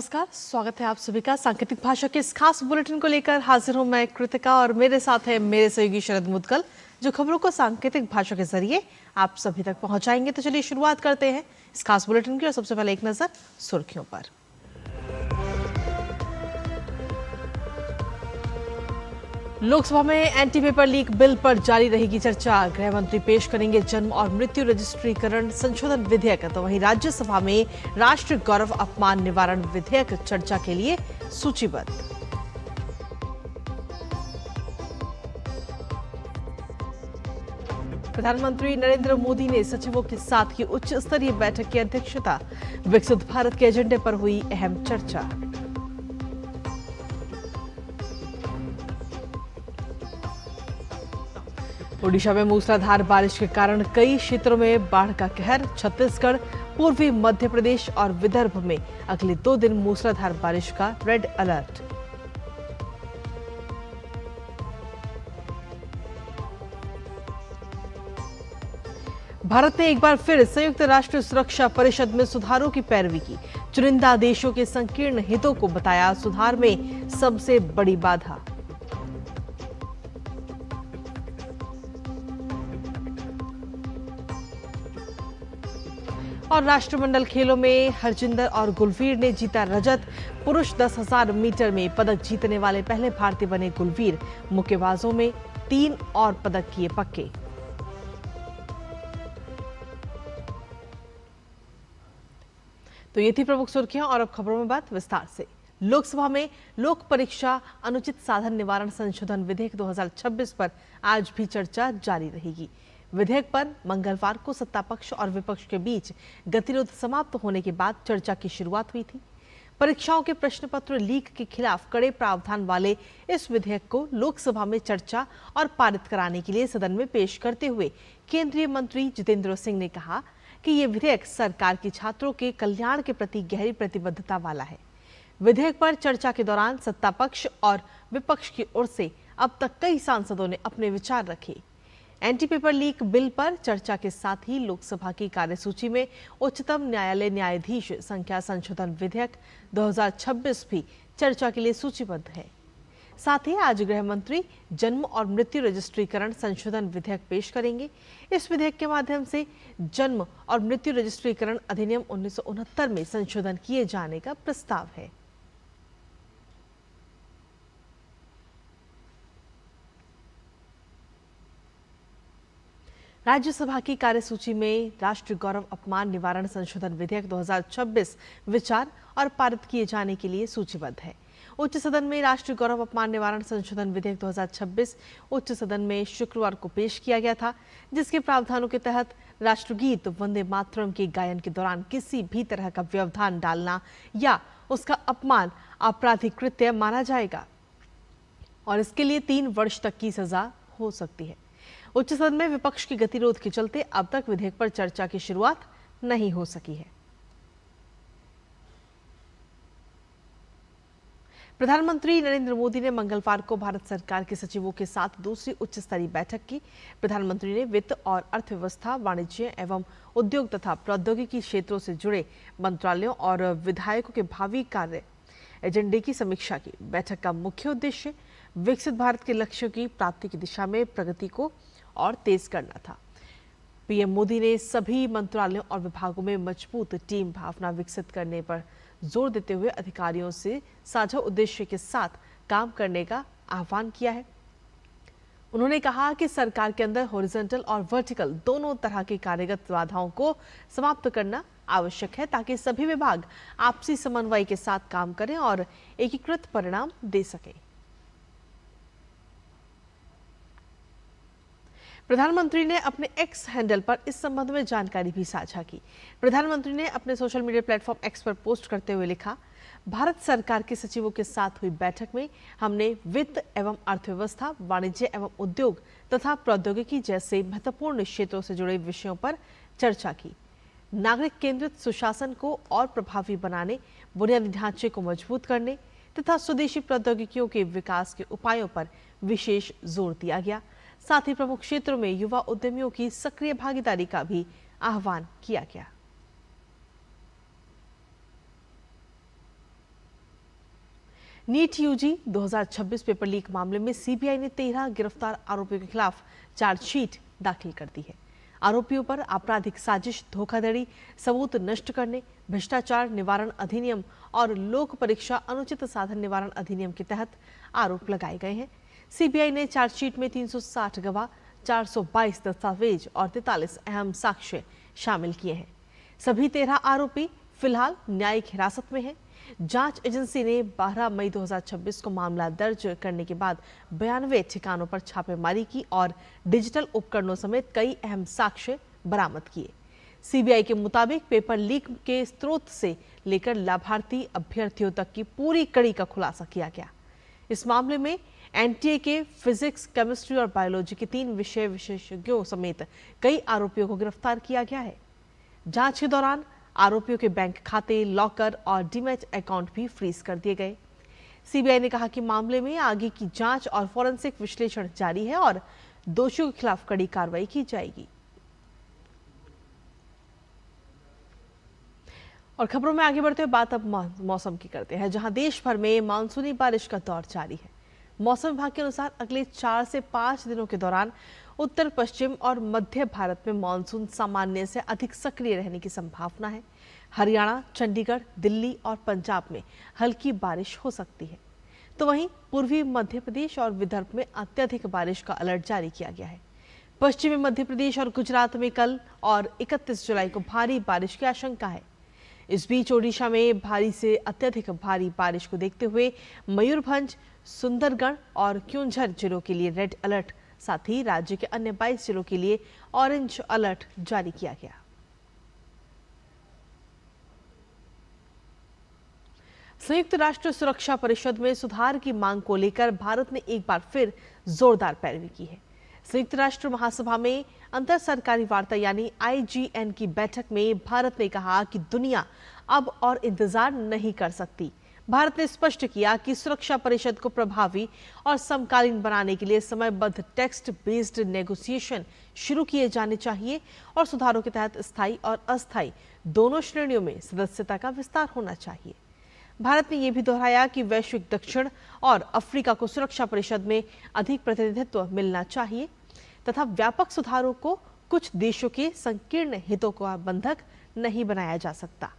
नमस्कार, स्वागत है आप सभी का सांकेतिक भाषा के इस खास बुलेटिन को लेकर हाजिर हूं मैं कृतिका और मेरे साथ है मेरे सहयोगी शरद मुदगल जो खबरों को सांकेतिक भाषा के जरिए आप सभी तक पहुंचाएंगे। तो चलिए शुरुआत करते हैं इस खास बुलेटिन की और सबसे पहले एक नजर सुर्खियों पर। लोकसभा में एंटी पेपर लीक बिल पर जारी रहेगी चर्चा। गृह मंत्री पेश करेंगे जन्म और मृत्यु रजिस्ट्रीकरण संशोधन विधेयक। तो वहीं राज्यसभा में राष्ट्रीय गौरव अपमान निवारण विधेयक चर्चा के लिए सूचीबद्ध। प्रधानमंत्री नरेंद्र मोदी ने सचिवों के साथ की उच्च स्तरीय बैठक की अध्यक्षता। विकसित भारत के एजेंडे पर हुई अहम चर्चा। ओडिशा में मूसलाधार बारिश के कारण कई क्षेत्रों में बाढ़ का कहर। छत्तीसगढ़, पूर्वी मध्य प्रदेश और विदर्भ में अगले 2 दिन मूसलाधार बारिश का रेड अलर्ट। भारत ने एक बार फिर संयुक्त राष्ट्र सुरक्षा परिषद में सुधारों की पैरवी की। चुनिंदा देशों के संकीर्ण हितों को बताया सुधार में सबसे बड़ी बाधा। और राष्ट्रमंडल खेलों में हरजिंदर और गुलवीर ने जीता रजत। पुरुष 10,000 मीटर में पदक जीतने वाले पहले भारतीय बने गुलवीर। मुक्केबाजों में 3 और पदक किए पक्के। तो ये थी प्रमुख सुर्खियां और अब खबरों में बात विस्तार से। लोकसभा में लोक परीक्षा अनुचित साधन निवारण संशोधन विधेयक 2026 पर आज भी चर्चा जारी रहेगी। विधेयक पर मंगलवार को सत्ता पक्ष और विपक्ष के बीच गतिरोध समाप्त होने के बाद चर्चा की शुरुआत हुई थी। परीक्षाओं के प्रश्न पत्र लीक के खिलाफ कड़े प्रावधान वाले इस विधेयक को लोकसभा में चर्चा और पारित कराने के लिए सदन में पेश करते हुए केंद्रीय मंत्री जितेंद्र सिंह ने कहा कि ये विधेयक सरकार की छात्रों के कल्याण के प्रति गहरी प्रतिबद्धता वाला है। विधेयक पर चर्चा के दौरान सत्ता पक्ष और विपक्ष की ओर से अब तक कई सांसदों ने अपने विचार रखे। एंटी पेपर लीक बिल पर चर्चा के साथ ही लोकसभा की कार्यसूची में उच्चतम न्यायालय न्यायाधीश संख्या संशोधन विधेयक 2026 भी चर्चा के लिए सूचीबद्ध है। साथ ही आज गृह मंत्री जन्म और मृत्यु रजिस्ट्रीकरण संशोधन विधेयक पेश करेंगे। इस विधेयक के माध्यम से जन्म और मृत्यु रजिस्ट्रीकरण अधिनियम 1969 में संशोधन किए जाने का प्रस्ताव है। राज्यसभा की कार्यसूची में राष्ट्रीय गौरव अपमान निवारण संशोधन विधेयक 2026 विचार और पारित किए जाने के लिए सूचीबद्ध है। उच्च सदन में राष्ट्रीय गौरव अपमान निवारण संशोधन विधेयक 2026 उच्च सदन में शुक्रवार को पेश किया गया था, जिसके प्रावधानों के तहत राष्ट्रगीत वंदे मातरम के गायन के दौरान किसी भी तरह का व्यवधान डालना या उसका अपमान आपराधिक कृत्य माना जाएगा और इसके लिए 3 वर्ष तक की सजा हो सकती है। उच्च सदन में विपक्ष के गतिरोध के चलते अब तक विधेयक पर चर्चा की शुरुआत नहीं हो सकी है। प्रधानमंत्री नरेंद्र मोदी ने मंगलवार को भारत सरकार के सचिवों के साथ दूसरी उच्च स्तरीय बैठक की। प्रधानमंत्री ने वित्त और अर्थव्यवस्था, वाणिज्य एवं उद्योग तथा प्रौद्योगिकी क्षेत्रों से जुड़े मंत्रालयों और विधायकों के भावी कार्य एजेंडे की समीक्षा की। बैठक का मुख्य उद्देश्य विकसित भारत के लक्ष्यों की प्राप्ति की दिशा में प्रगति को और तेज करना था। पीएम मोदी ने सभी मंत्रालयों और विभागों में मजबूत टीम भावना विकसित करने पर जोर देते हुए अधिकारियों से साझा उद्देश्य के साथ काम करने का आह्वान किया है। उन्होंने कहा कि सरकार के अंदर हॉरिजॉन्टल और वर्टिकल दोनों तरह की कार्यगत बाधाओं को समाप्त करना आवश्यक है ताकि सभी विभाग आपसी समन्वय के साथ काम करें और एकीकृत परिणाम दे सकें। प्रधानमंत्री ने अपने एक्स हैंडल पर इस संबंध में जानकारी भी साझा की। प्रधानमंत्री ने अपने सोशल मीडिया प्लेटफॉर्म एक्स पर पोस्ट करते हुए लिखा, भारत सरकार के सचिवों के साथ हुई बैठक में हमने वित्त एवं अर्थव्यवस्था, वाणिज्य एवं उद्योग तथा प्रौद्योगिकी जैसे महत्वपूर्ण क्षेत्रों से जुड़े विषयों पर चर्चा की। नागरिक केंद्रित सुशासन को और प्रभावी बनाने, बुनियादी ढांचे को मजबूत करने तथा स्वदेशी प्रौद्योगिकियों के विकास के उपायों पर विशेष जोर दिया गया। साथ ही प्रमुख क्षेत्रों में युवा उद्यमियों की सक्रिय भागीदारी का भी आह्वान किया गया। नीट यूजी 2026 पेपर लीक मामले में सीबीआई ने 13 गिरफ्तार आरोपियों के खिलाफ चार्जशीट दाखिल कर दी है। आरोपियों पर आपराधिक साजिश, धोखाधड़ी, सबूत नष्ट करने, भ्रष्टाचार निवारण अधिनियम और लोक परीक्षा अनुचित साधन निवारण अधिनियम के तहत आरोप लगाए गए हैं। सीबीआई ने चार्जशीट में 360 गवाह, 422 दस्तावेज और 43 अहम साक्ष्य शामिल किए हैं। सभी 13 आरोपी फिलहाल न्यायिक हिरासत में हैं। जांच एजेंसी ने 12 मई 2026 को मामला दर्ज करने के बाद 92 ठिकानों पर छापेमारी की और डिजिटल उपकरणों समेत कई अहम साक्ष्य बरामद किए। सीबीआई के मुताबिक पेपर लीक के स्रोत से लेकर लाभार्थी अभ्यर्थियों तक की पूरी कड़ी का खुलासा किया गया। इस मामले में एनटीए के फिजिक्स, केमिस्ट्री और बायोलॉजी के 3 विषय विशेषज्ञों समेत कई आरोपियों को गिरफ्तार किया गया है। जांच के दौरान आरोपियों के बैंक खाते, लॉकर और डीमैट अकाउंट भी फ्रीज कर दिए गए। सीबीआई ने कहा कि मामले में आगे की जांच और फॉरेंसिक विश्लेषण जारी है और दोषियों के खिलाफ कड़ी कार्रवाई की जाएगी। और खबरों में आगे बढ़ते हुए बात अब मौसम की करते हैं, जहां देश भर में मानसूनी बारिश का दौर जारी है। मौसम विभाग के अनुसार अगले 4 से 5 दिनों के दौरान उत्तर पश्चिम और मध्य भारत में मानसून सामान्य से अधिक सक्रिय रहने की संभावना है। हरियाणा, चंडीगढ़, दिल्ली और पंजाब में हल्की बारिश हो सकती है, तो वहीं पूर्वी मध्य प्रदेश और विदर्भ में अत्यधिक बारिश का अलर्ट जारी किया गया है। पश्चिमी मध्य प्रदेश और गुजरात में कल और 31 जुलाई को भारी बारिश की आशंका है। इस बीच ओडिशा में भारी से अत्यधिक भारी बारिश को देखते हुए मयूरभंज, सुंदरगढ़ और क्योंझर जिलों के लिए रेड अलर्ट, साथ ही राज्य के अन्य 22 जिलों के लिए ऑरेंज अलर्ट जारी किया गया। संयुक्त राष्ट्र सुरक्षा परिषद में सुधार की मांग को लेकर भारत ने एक बार फिर जोरदार पैरवी की है। संयुक्त राष्ट्र महासभा में अंतर सरकारी वार्ता यानी IGN की बैठक में भारत ने कहा कि दुनिया अब और इंतजार नहीं कर सकती। भारत ने स्पष्ट किया कि सुरक्षा परिषद को प्रभावी और समकालीन बनाने के लिए समयबद्ध टेक्स्ट बेस्ड नेगोशिएशन शुरू किए जाने चाहिए और सुधारों के तहत स्थायी और अस्थायी दोनों श्रेणियों में सदस्यता का विस्तार होना चाहिए। भारत ने यह भी दोहराया कि वैश्विक दक्षिण और अफ्रीका को सुरक्षा परिषद में अधिक प्रतिनिधित्व मिलना चाहिए तथा व्यापक सुधारों को कुछ देशों के संकीर्ण हितों का बंधक नहीं बनाया जा सकता।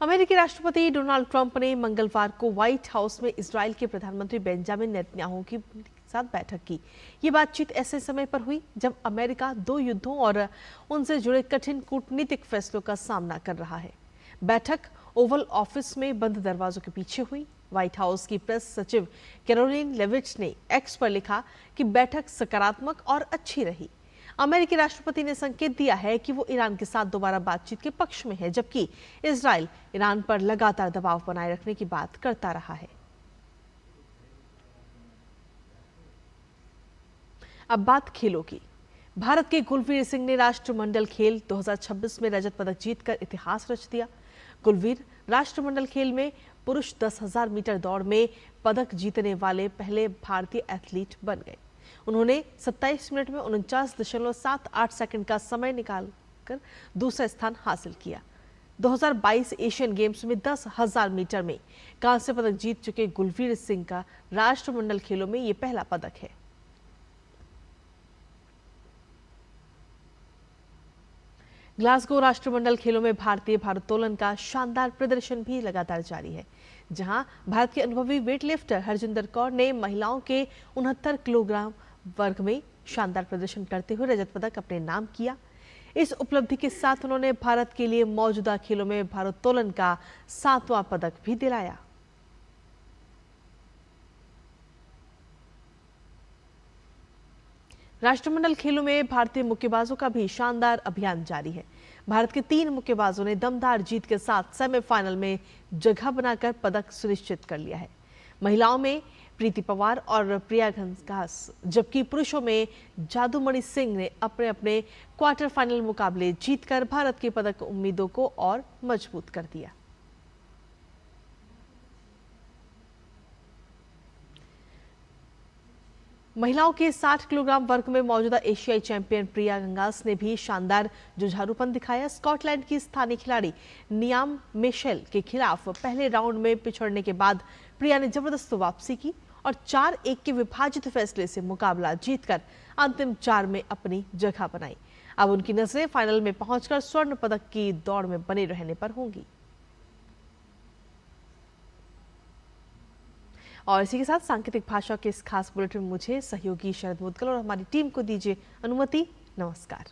अमेरिकी राष्ट्रपति डोनाल्ड ट्रंप ने मंगलवार को व्हाइट हाउस में इजराइल के प्रधानमंत्री बेंजामिन नेतन्याहू के साथ बैठक की। ये बातचीत ऐसे समय पर हुई जब अमेरिका 2 युद्धों और उनसे जुड़े कठिन कूटनीतिक फैसलों का सामना कर रहा है। बैठक ओवल ऑफिस में बंद दरवाजों के पीछे हुई। व्हाइट हाउस की प्रेस सचिव कैरोलिन लेविट्स ने एक्स पर लिखा कि बैठक सकारात्मक और अच्छी रही। अमेरिकी राष्ट्रपति ने संकेत दिया है कि वो ईरान के साथ दोबारा बातचीत के पक्ष में है, जबकि इजराइल ईरान पर लगातार दबाव बनाए रखने की बात करता रहा है। अब बात खेलों की। भारत के कुलवीर सिंह ने राष्ट्रमंडल खेल 2026 में रजत पदक जीतकर इतिहास रच दिया। कुलवीर राष्ट्रमंडल खेल में पुरुष 10,000 मीटर दौड़ में पदक जीतने वाले पहले भारतीय एथलीट बन गए। उन्होंने 27 मिनट में 49.78 सेकंड का समय निकालकर दूसरा स्थान हासिल किया। 2022 एशियन गेम्स में 10,000 मीटर में कांस्य पदक जीत चुके कुलवीर सिंह का राष्ट्रमंडल खेलों में ये पहला पदक है। ग्लासगो राष्ट्रमंडल खेलों में भारतीय भारोत्तोलन का शानदार प्रदर्शन भी लगातार जारी है, जहां भारत के अनुभवी वेटलिफ्टर हरजिंदर कौर ने महिलाओं के 69 किलोग्राम वर्ग में शानदार प्रदर्शन करते हुए रजत पदक अपने नाम किया। इस उपलब्धि के साथ उन्होंने भारत के लिए मौजूदा खेलों में भारोत्तोलन का 7वां पदक भी दिलाया। राष्ट्रमंडल खेलों में भारतीय मुक्केबाजों का भी शानदार अभियान जारी है। भारत के 3 मुक्केबाजों ने दमदार जीत के साथ सेमीफाइनल में जगह बनाकर पदक सुनिश्चित कर लिया है। महिलाओं में प्रीति पवार और प्रिया घनघास, जबकि पुरुषों में जादूमणि सिंह ने अपने अपने क्वार्टर फाइनल मुकाबले जीतकर भारत की पदक उम्मीदों को और मजबूत कर दिया। महिलाओं के 60 किलोग्राम वर्ग में मौजूदा एशियाई चैंपियन प्रिया गंगास ने भी शानदार जुझारूपन दिखाया। स्कॉटलैंड की स्थानीय खिलाड़ी नियाम मिशेल के खिलाफ पहले राउंड में पिछड़ने के बाद प्रिया ने जबरदस्त वापसी की और 4-1 के विभाजित फैसले से मुकाबला जीतकर अंतिम 4 में अपनी जगह बनाई। अब उनकी नजरें फाइनल में पहुंचकर स्वर्ण पदक की दौड़ में बने रहने पर होंगी। और इसी के साथ सांकेतिक भाषा के इस खास बुलेटिन में मुझे सहयोगी शरद मुदगल और हमारी टीम को दीजिए अनुमति। नमस्कार।